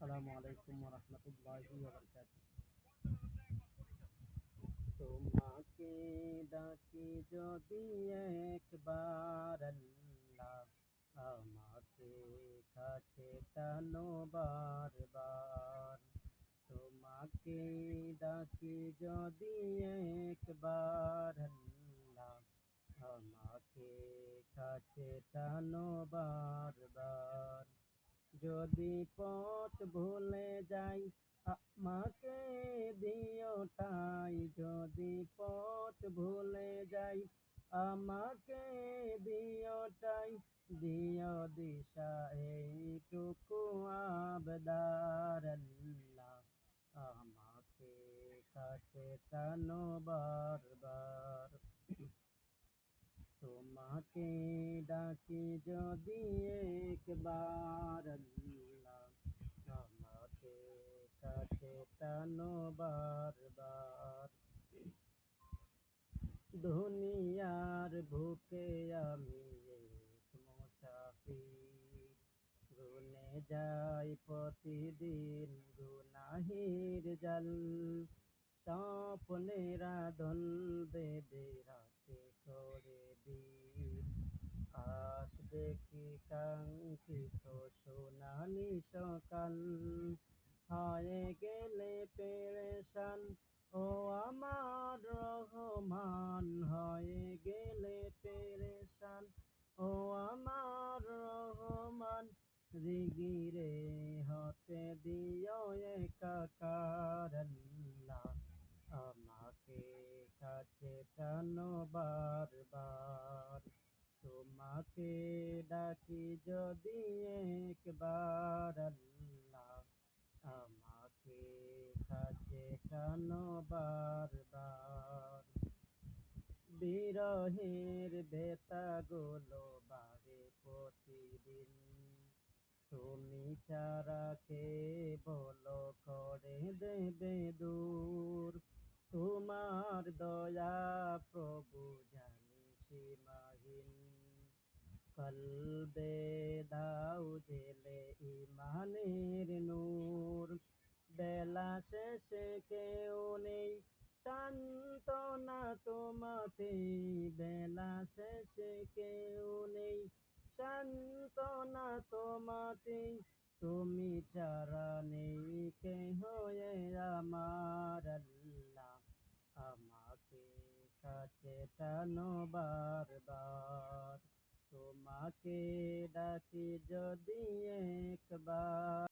আসসালামু আলাইকুম ওয়া রাহমাতুল্লাহি ওয়া বারাকাতুহু। তোমাকে ডাকি যদি একবার আল্লাহ, আমাকে কাছে টানো বারবার। তোমাকে ডাকি যদি একবার আল্লাহ, আমাকে কাছে টানো বারবার। যদি পথ ভুলে যাই আমাকে দিও ঠাই, যদি পথ ভুলে যাই আমাকে দিও ঠাই, দিও দিশা এইটুকু আবদার আল্লাহ, আমাকে কাছে টানো বারবার। তোমাকে ডাকি যদি একবার আল্লাহ, আমাকে কাছে টানো বারবার। দুনিয়ার বুকে আমি এক মুসাফির, গুনে যাই প্রতিদিন গুনাহের জাল। স্বপ্নেরা দল বেঁধে রাতে করে দিন, আসবে কি কাঙ্ক্ষিত সোনালি সকাল। হয়ে গেলে পেরেশান ও আমার রহমান, হয়ে গেলে পেরেশান ও আমার রহমান। জিগিরে হতে দিও একাকার আল্লাহ, আমাকে কাছে টানো বারবার। তোমাকে ডাকি যদি একবার আল্লাহ, আমাকে কাছে টানো বারবার। বিরহের বেতাগুলো বাড়ে প্রতিদিন, তুমি ছাড়া কে বলো করে দেবে দূর। তোমার দয়া প্রভু জানি সীমাহীন, কলবে দাও জেলে ইমানের নূর। বেলা শেষে কেউ নেই সান্ত্বনা তোমাতে, বেলা শেষে কেউ নেই সান্ত্বনা তোমাতে। তুমি ছাড়া নেই কেহ এ আমার আল্লাহ, আমাকে কাছে টানো বারবার। তোমাকে ডাকি যদি একবার।